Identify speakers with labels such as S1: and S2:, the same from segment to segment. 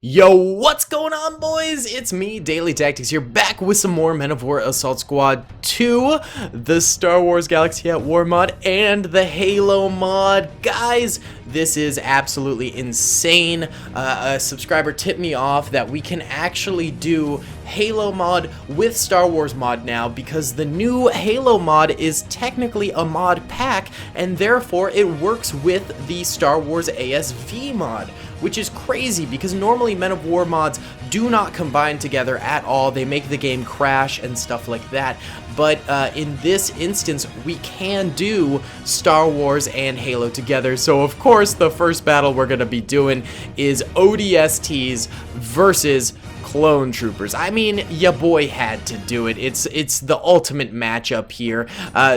S1: Yo, what's going on, boys? It's me, Daily Tactics here, back with some more Men of War Assault Squad 2, the Star Wars Galaxy at War mod, and the Halo mod. Guys, this is absolutely insane. A subscriber tipped me off that we can actually do Halo mod with Star Wars mod now, because the new Halo mod is technically a mod pack, and therefore it works with the Star Wars ASV mod, which is crazy because normally Men of War mods do not combine together at all. They make the game crash and stuff like that. But in this instance, we can do Star Wars and Halo together. So of course, the first battle we're going to be doing is ODSTs versus Clone Troopers. I mean, ya boy had to do it. It's the ultimate matchup here.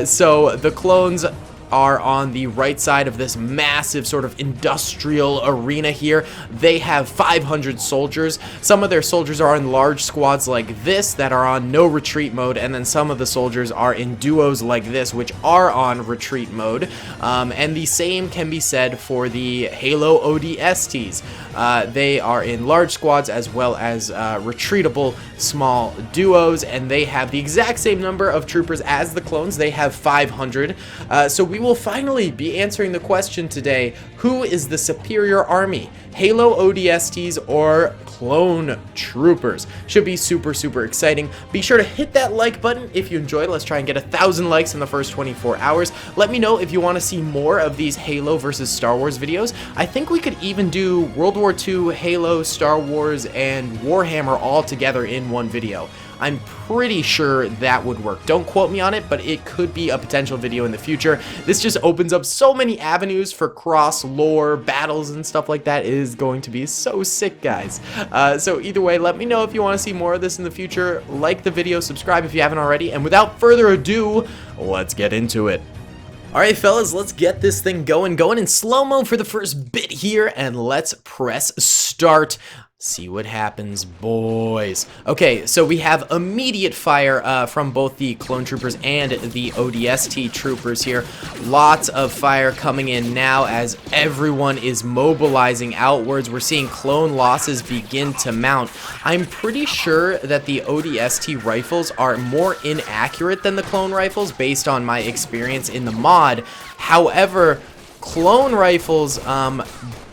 S1: So the clones are on the right side of this massive sort of industrial arena here. They have 500 soldiers. Some of their soldiers are in large squads like this that are on no retreat mode, and then some of the soldiers are in duos like this, which are on retreat mode. And the same can be said for the Halo ODSTs. They are in large squads as well as retreatable small duos, and they have the exact same number of troopers as the clones. They have 500. So we will finally be answering the question today: who is the superior army, Halo ODSTs or Clone Troopers? Should be super exciting. Be sure to hit that like button if you enjoyed. Let's try and get 1,000 likes in the first 24 hours. Let me know if you want to see more of these Halo versus Star Wars videos. I think we could even do World War II, Halo, Star Wars, and Warhammer all together in one video. I'm pretty sure that would work. Don't quote me on it, but it could be a potential video in the future. This just opens up so many avenues for cross-lore battles and stuff like that. It is going to be so sick, guys. So either way, let me know if you want to see more of this in the future. Like the video, subscribe if you haven't already, and without further ado, let's get into it. Alright fellas, let's get this thing going in slow-mo for the first bit here, and let's press start. See what happens, boys. Okay, so we have immediate fire from both the Clone Troopers and the ODST Troopers here. Lots of fire coming in now as everyone is mobilizing outwards. We're seeing clone losses begin to mount. I'm pretty sure that the ODST rifles are more inaccurate than the clone rifles based on my experience in the mod. However, clone rifles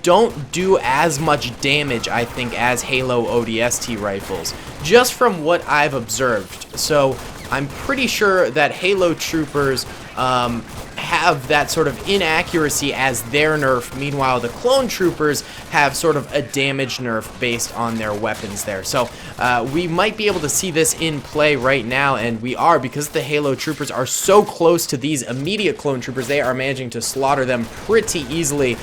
S1: don't do as much damage, I think, as Halo ODST rifles, just from what I've observed. So I'm pretty sure that Halo Troopers have that sort of inaccuracy as their nerf. Meanwhile, the Clone Troopers have sort of a damage nerf based on their weapons there. So we might be able to see this in play right now, and we are, because the Halo Troopers are so close to these immediate Clone Troopers. They are managing to slaughter them pretty easily,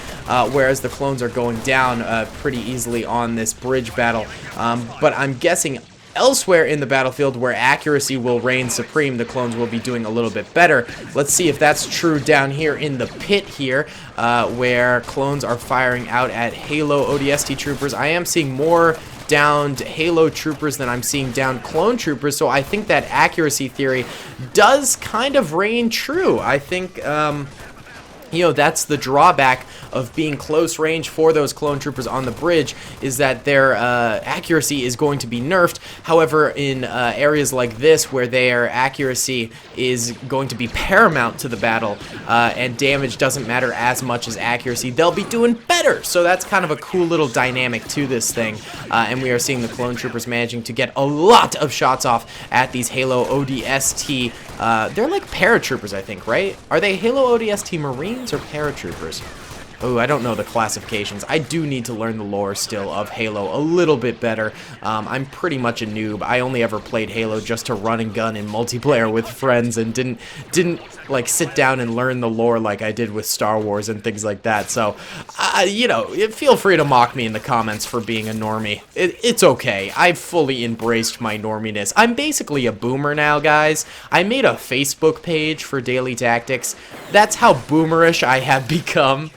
S1: whereas the clones are going down pretty easily on this bridge battle. But I'm guessing elsewhere in the battlefield where accuracy will reign supreme, the clones will be doing a little bit better. Let's see if that's true down here in the pit here, where clones are firing out at Halo ODST Troopers. I am seeing more downed Halo Troopers than I'm seeing down Clone Troopers, so I think that accuracy theory does kind of reign true. I think you know, that's the drawback of being close range for those Clone Troopers on the bridge, is that their accuracy is going to be nerfed. However, in areas like this, where their accuracy is going to be paramount to the battle, and damage doesn't matter as much as accuracy, they'll be doing better. So that's kind of a cool little dynamic to this thing. And we are seeing the Clone Troopers managing to get a lot of shots off at these Halo ODST. They're like paratroopers, I think, right? Are they Halo ODST Marines or paratroopers? Oh, I don't know the classifications. I do need to learn the lore still of Halo a little bit better. I'm pretty much a noob. I only ever played Halo just to run and gun in multiplayer with friends, and didn't like sit down and learn the lore like I did with Star Wars and things like that. So, you know, feel free to mock me in the comments for being a normie. It's okay. I've fully embraced my norminess. I'm basically a boomer now, guys. I made a Facebook page for Daily Tactics. That's how boomerish I have become.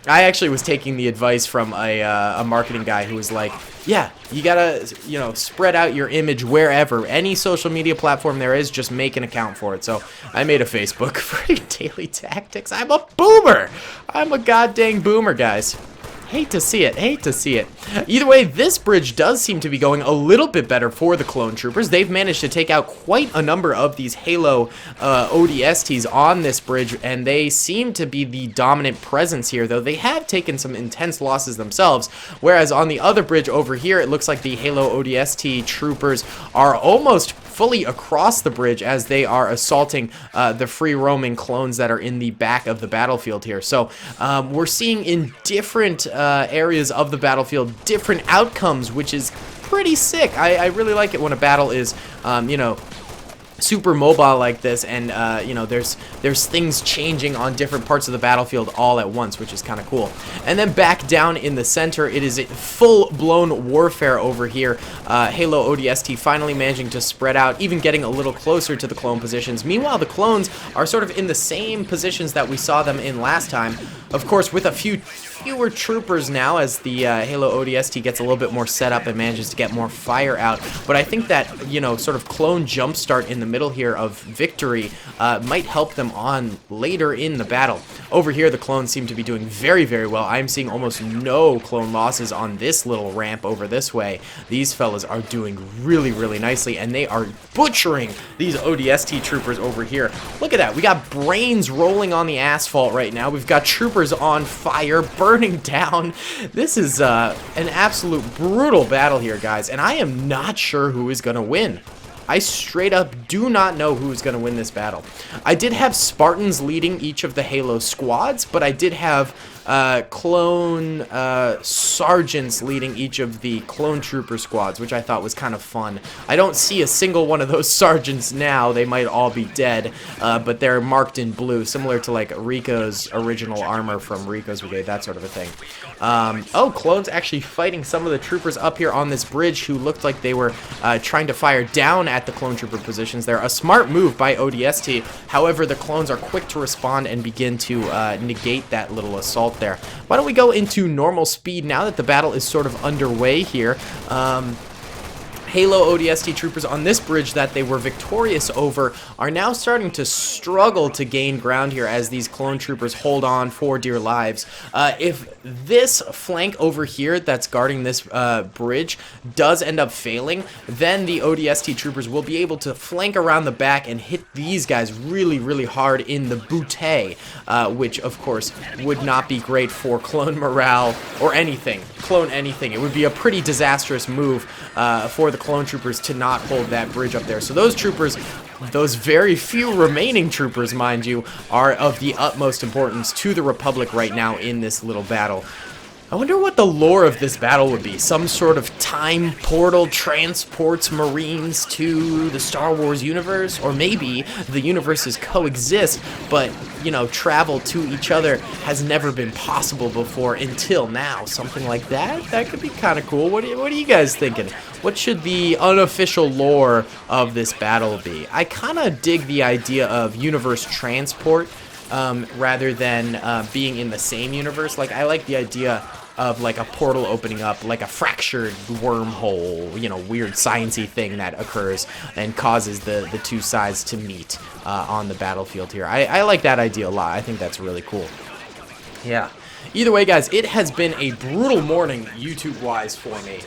S1: I actually was taking the advice from a marketing guy who was like, yeah, you gotta, you know, spread out your image wherever. Any social media platform there is, just make an account for it. So I made a Facebook for Daily Tactics. I'm a boomer. I'm a goddamn boomer, guys. Hate to see it, hate to see it. Either way, this bridge does seem to be going a little bit better for the clone troopers. They've managed to take out quite a number of these Halo ODSTs on this bridge, and they seem to be the dominant presence here, though they have taken some intense losses themselves. Whereas on the other bridge over here, it looks like the Halo ODST troopers are almost fully across the bridge as they are assaulting the free roaming clones that are in the back of the battlefield here. So we're seeing in different areas of the battlefield different outcomes, which is pretty sick. I really like it when a battle is, you know, super mobile like this, and you know, there's things changing on different parts of the battlefield all at once, which is kind of cool. And then back down in the center, it is a full-blown warfare over here. Halo ODST finally managing to spread out, even getting a little closer to the clone positions. Meanwhile, the clones are sort of in the same positions that we saw them in last time, of course with a fewer troopers now as the Halo ODST gets a little bit more set up and manages to get more fire out. But I think that, you know, sort of clone jumpstart in the middle here of victory might help them on later in the battle. Over here, the clones seem to be doing very, very well. I'm seeing almost no clone losses on this little ramp over this way. These fellas are doing really, really nicely, and they are butchering these ODST troopers over here. Look at that. We got brains rolling on the asphalt right now. We've got troopers on fire, burning down. This is an absolute brutal battle here, guys, and I am not sure who is going to win. I straight up do not know who's going to win this battle. I did have Spartans leading each of the Halo squads, but I did have clone sergeants leading each of the clone trooper squads, which I thought was kind of fun. I don't see a single one of those sergeants now. They might all be dead, but they're marked in blue, similar to like Rico's original armor from Rico's Brigade, that sort of a thing. Oh, clones actually fighting some of the troopers up here on this bridge who looked like they were trying to fire down at the clone trooper positions there. A smart move by ODST. However, the clones are quick to respond and begin to negate that little assault there. Why don't we go into normal speed now that the battle is sort of underway here. Halo ODST troopers on this bridge that they were victorious over are now starting to struggle to gain ground here as these clone troopers hold on for dear lives. If this flank over here that's guarding this bridge does end up failing, then the ODST troopers will be able to flank around the back and hit these guys really, really hard in the bootay, which of course would not be great for clone morale or anything. Clone anything. It would be a pretty disastrous move for the clone troopers to not hold that bridge up there. So those troopers, those very few remaining troopers, mind you, are of the utmost importance to the Republic right now in this little battle. I wonder what the lore of this battle would be. Some sort of time portal transports Marines to the Star Wars universe? Or maybe the universes coexist, but, you know, travel to each other has never been possible before until now. Something like that? That could be kind of cool. What are you guys thinking? What should the unofficial lore of this battle be? I kind of dig the idea of universe transport rather than being in the same universe. Like, I like the idea of like a portal opening up, like a fractured wormhole, you know, weird sciencey thing that occurs and causes the two sides to meet on the battlefield here. I like that idea a lot. I think that's really cool. Yeah. Either way, guys, it has been a brutal morning YouTube-wise for me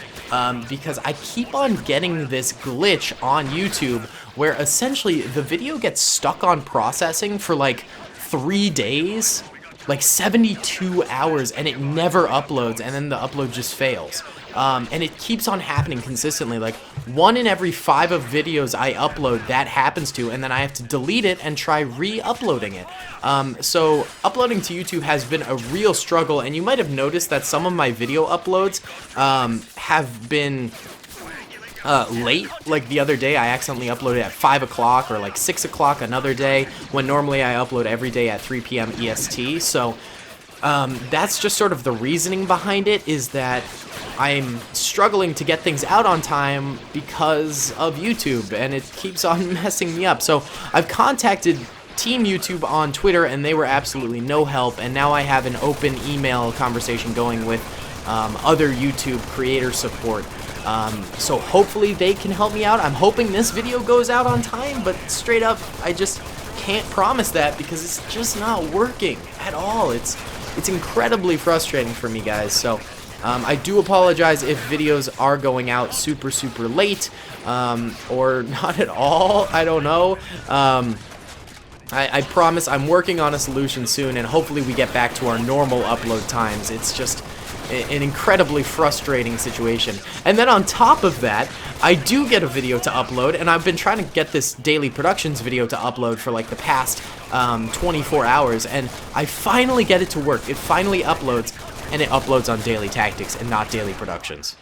S1: because I keep on getting this glitch on YouTube where essentially the video gets stuck on processing for like 3 days, like 72 hours, and it never uploads, and then the upload just fails. And it keeps on happening consistently. Like 1 in every 5 of videos I upload, that happens to, and then I have to delete it and try re-uploading it. So uploading to YouTube has been a real struggle, and you might have noticed that some of my video uploads have been late. Like the other day I accidentally uploaded at 5 o'clock or like 6 o'clock another day, when normally I upload every day at 3 p.m. EST. So that's just sort of the reasoning behind it, is that I'm struggling to get things out on time because of YouTube, and it keeps on messing me up. So I've contacted Team YouTube on Twitter, and they were absolutely no help, and now I have an open email conversation going with other YouTube creator support. So hopefully they can help me out. I'm hoping this video goes out on time, but straight up, I just can't promise that because it's just not working at all. It's it's incredibly frustrating for me, guys. So I do apologize if videos are going out super late, or not at all. I don't know. I promise I'm working on a solution soon, and hopefully we get back to our normal upload times. It's just an incredibly frustrating situation. And then on top of that, I do get a video to upload, and I've been trying to get this daily productions video to upload for like the past 24 hours, and I finally get it to work. It finally uploads, and it uploads on daily tactics and not daily productions.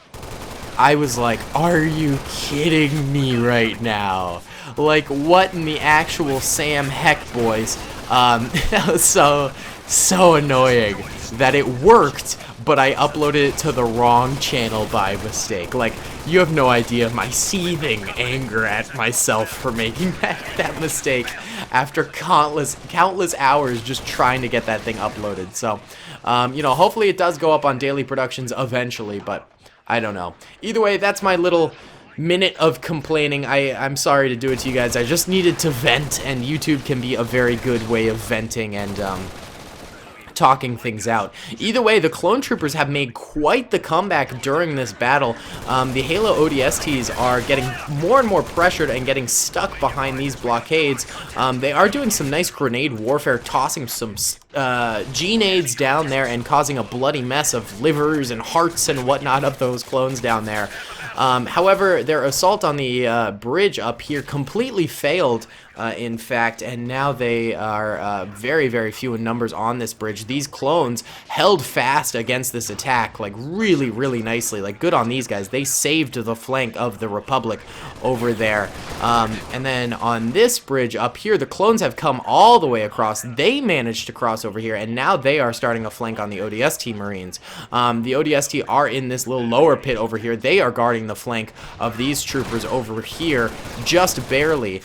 S1: I was like, are you kidding me right now? Like, what in the actual Sam heck, boys? That was so annoying that it worked, but I uploaded it to the wrong channel by mistake. Like, you have no idea my seething anger at myself for making that mistake after countless hours just trying to get that thing uploaded. So, you know, hopefully it does go up on daily productions eventually, but I don't know. Either way, that's my little minute of complaining. I'm sorry to do it to you guys. I just needed to vent, and YouTube can be a very good way of venting and talking things out. Either way, the clone troopers have made quite the comeback during this battle. The Halo ODSTs are getting more and more pressured and getting stuck behind these blockades. They are doing some nice grenade warfare, tossing some G-nades down there and causing a bloody mess of livers and hearts and whatnot of those clones down there. However, their assault on the bridge up here completely failed, in fact, and now they are very few in numbers on this bridge. These clones held fast against this attack, like really nicely. Like, good on these guys. They saved the flank of the Republic over there. And then on this bridge up here, the clones have come all the way across. They managed to cross over here, and now they are starting a flank on the ODST Marines. The ODST are in this little lower pit over here. They are guarding the flank of these troopers over here, just barely.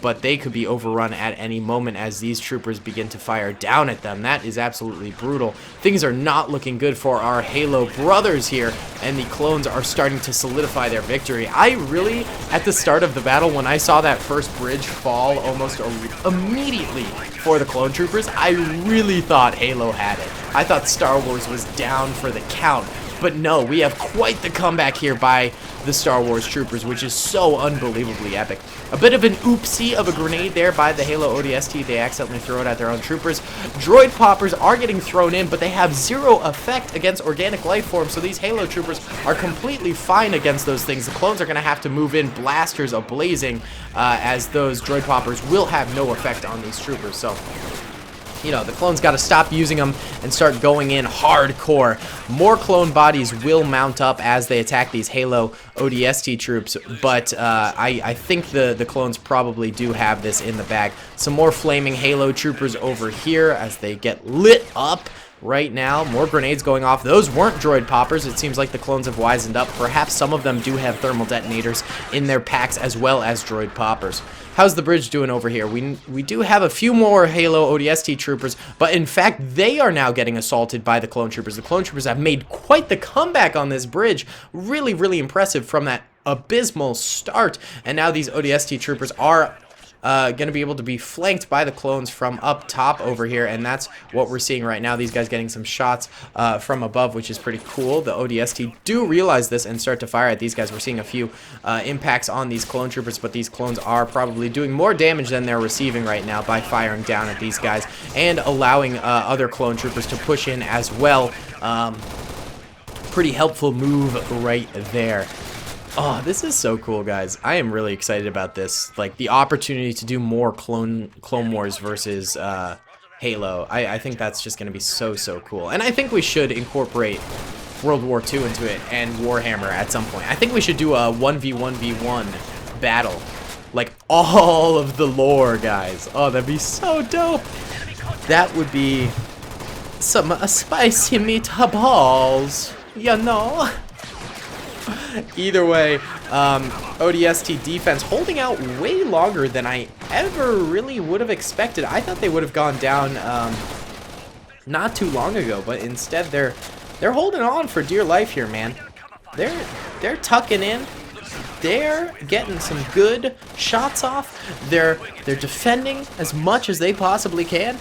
S1: But they could be overrun at any moment as these troopers begin to fire down at them. That is absolutely brutal. Things are not looking good for our Halo brothers here, and the clones are starting to solidify their victory. I really, at the start of the battle, when I saw that first bridge fall almost immediately for the clone troopers, I really thought Halo had it. I thought Star Wars was down for the count. But no, we have quite the comeback here by the Star Wars troopers, which is so unbelievably epic. A bit of an oopsie of a grenade there by the Halo ODST. They accidentally throw it at their own troopers. Droid poppers are getting thrown in, but they have zero effect against organic life forms, so these Halo troopers are completely fine against those things. The clones are going to have to move in blasters ablazing, as those droid poppers will have no effect on these troopers. So, you know, the clones got to stop using them and start going in hardcore. More clone bodies will mount up as they attack these Halo ODST troops, but I think the clones probably do have this in the bag. Some more flaming Halo troopers over here as they get lit up. Right now, more grenades going off. Those weren't droid poppers. It seems like the clones have wisened up. Perhaps some of them do have thermal detonators in their packs as well as droid poppers. How's the bridge doing over here? We do have a few more Halo ODST troopers, but in fact, they are now getting assaulted by the clone troopers. The clone troopers have made quite the comeback on this bridge. Really impressive from that abysmal start. And now these ODST troopers are going to be able to be flanked by the clones from up top over here, and that's what we're seeing right now. These guys getting some shots from above, which is pretty cool. The ODST do realize this and start to fire at these guys. We're seeing a few impacts on these clone troopers, but these clones are probably doing more damage than they're receiving right now by firing down at these guys and allowing other clone troopers to push in as well. Pretty helpful move right there. Oh, this is so cool, guys. I am really excited about this. Like, the opportunity to do more Clone Wars versus Halo. I think that's just going to be so cool. And I think we should incorporate World War II into it and Warhammer at some point. I think we should do a 1v1v1 battle. Like, all of the lore, guys. Oh, that'd be so dope. That would be some spicy meatballs, you know? Either way, ODST defense holding out way longer than I ever really would have expected. I thought they would have gone down not too long ago, but instead they're holding on for dear life here, man. They're tucking in. They're getting some good shots off. They're defending as much as they possibly can.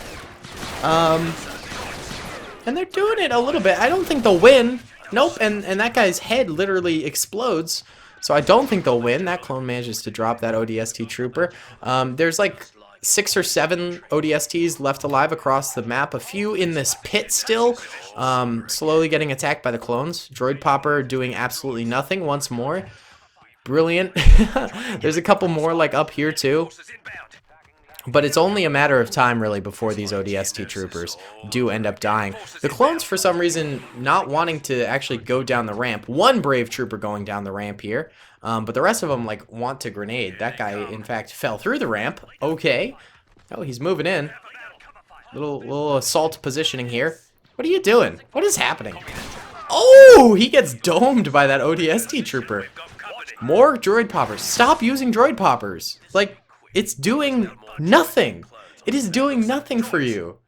S1: And they're doing it a little bit. I don't think they'll win. Nope, and that guy's head literally explodes. So I don't think they'll win. That clone manages to drop that ODST trooper. There's like 6 or 7 ODSTs left alive across the map. A few in this pit still, slowly getting attacked by the clones. Droid Popper doing absolutely nothing once more. Brilliant. There's a couple more like up here too. But it's only a matter of time, really, before these ODST troopers do end up dying. The clones, for some reason, not wanting to actually go down the ramp. One brave trooper going down the ramp here, but the rest of them, like, want to grenade. That guy, in fact, fell through the ramp. Okay. Oh, he's moving in. Little assault positioning here. What are you doing? What is happening? Oh, he gets domed by that ODST trooper. More droid poppers. Stop using droid poppers. Like, it's doing nothing. It is doing nothing for you.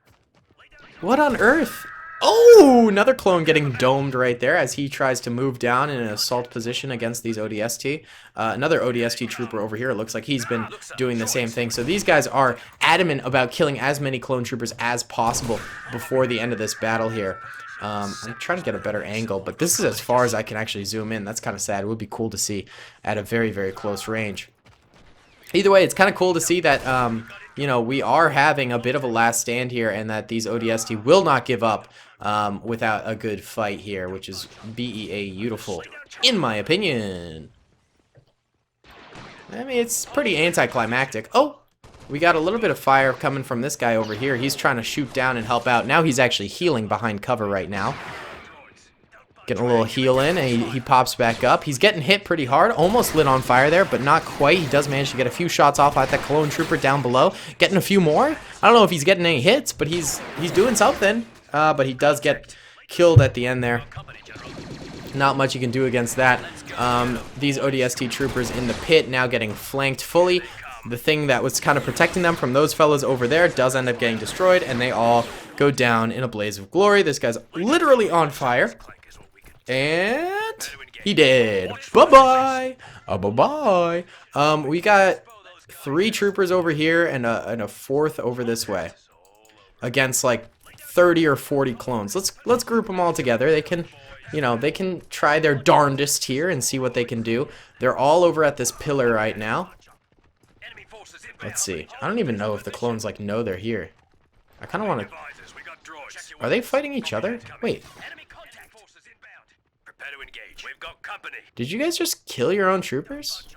S1: What on earth? Oh, another clone getting domed right there as he tries to move down in an assault position against these ODST. Another ODST trooper over here. It looks like he's been doing the same thing. So these guys are adamant about killing as many clone troopers as possible before the end of this battle here. I'm trying to get a better angle, but this is as far as I can actually zoom in. That's kind of sad. It would be cool to see at a very, very close range. Either way, it's kind of cool to see that, you know, we are having a bit of a last stand here and that these ODST will not give up without a good fight here, which is beautiful, in my opinion. I mean, it's pretty anticlimactic. Oh, we got a little bit of fire coming from this guy over here. He's trying to shoot down and help out. Now he's actually healing behind cover right now. Getting a little heal in, and he pops back up. He's getting hit pretty hard. Almost lit on fire there, but not quite. He does manage to get a few shots off at that clone trooper down below. Getting a few more. I don't know if he's getting any hits, but he's doing something. But he does get killed at the end there. Not much you can do against that. These ODST troopers in the pit now getting flanked fully. The thing that was kind of protecting them from those fellas over there does end up getting destroyed, and they all go down in a blaze of glory. This guy's literally on fire. And he did. Bye-bye. Bye-bye. We got 3 troopers over here and a 4th over this way. Against like 30 or 40 clones. Let's group them all together. They can, you know, they can try their darndest here and see what they can do. They're all over at this pillar right now. Let's see. I don't even know if the clones like know they're here. I kind of want to... Are they fighting each other? Wait. Did you guys just kill your own troopers?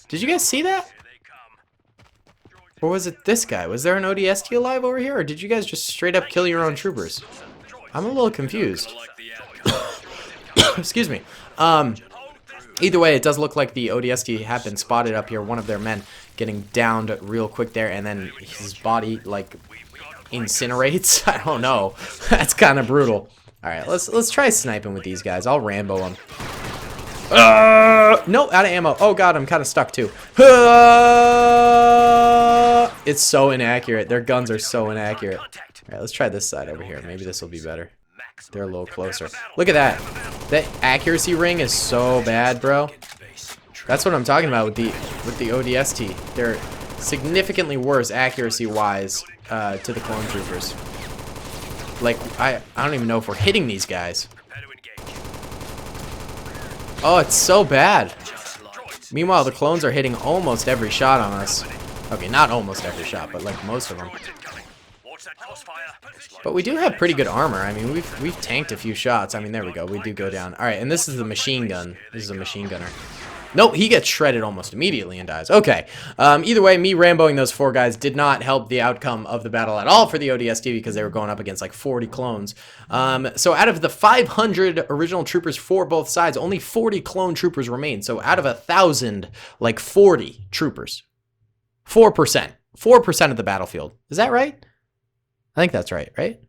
S1: Did you guys see that? Or was it this guy? Was there an ODST alive over here? Or did you guys just straight up kill your own troopers? I'm a little confused. Excuse me. Either way, it does look like the ODST have been spotted up here. One of their men getting downed real quick there, and then his body, like, incinerates. I don't know. That's kind of brutal. Alright, let's try sniping with these guys. I'll Rambo them. No, out of ammo. Oh god, I'm kind of stuck too. It's so inaccurate. Their guns are so inaccurate. Alright, let's try this side over here. Maybe this will be better. They're a little closer. Look at that. That accuracy ring is so bad, bro. That's what I'm talking about with the ODST. They're significantly worse accuracy-wise to the clone troopers. Like, I don't even know if we're hitting these guys. Oh, it's so bad. Meanwhile, the clones are hitting almost every shot on us. Okay, not almost every shot, but like most of them. But we do have pretty good armor. I mean, we've tanked a few shots. I mean, there we go. We do go down. All right, and this is the machine gun. This is a machine gunner. Nope, he gets shredded almost immediately and dies. Okay. Either way, me Ramboing those 4 guys did not help the outcome of the battle at all for the ODST because they were going up against like 40 clones. So out of the 500 original troopers for both sides, only 40 clone troopers remain. So out of 1,000, like 40 troopers. 4%. 4% of the battlefield. Is that right? I think that's right, right?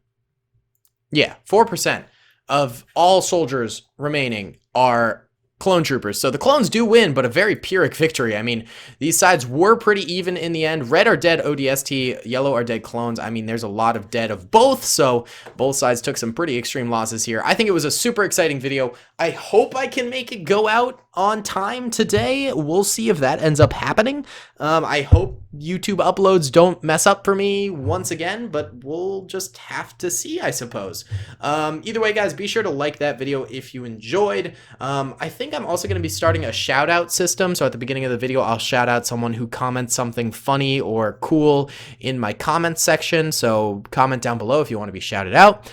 S1: Yeah, 4% of all soldiers remaining are clone troopers. So the clones do win, but a very Pyrrhic victory. I mean, these sides were pretty even in the end. Red are dead ODST, yellow are dead clones. I mean, there's a lot of dead of both, so both sides took some pretty extreme losses here. I think it was a super exciting video. I hope I can make it go out on time today. We'll see if that ends up happening. I hope YouTube uploads don't mess up for me once again, but we'll just have to see, I suppose. Either way, guys, be sure to like that video if you enjoyed. I think I'm also going to be starting a shout out system. So at the beginning of the video, I'll shout out someone who comments something funny or cool in my comments section. So comment down below if you want to be shouted out.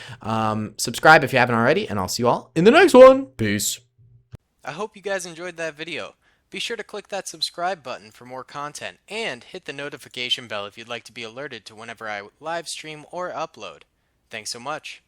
S1: Subscribe if you haven't already, and I'll see you all in the next one. Peace. I hope you guys enjoyed that video. Be sure to click that subscribe button for more content and hit the notification bell if you'd like to be alerted to whenever I live stream or upload. Thanks so much.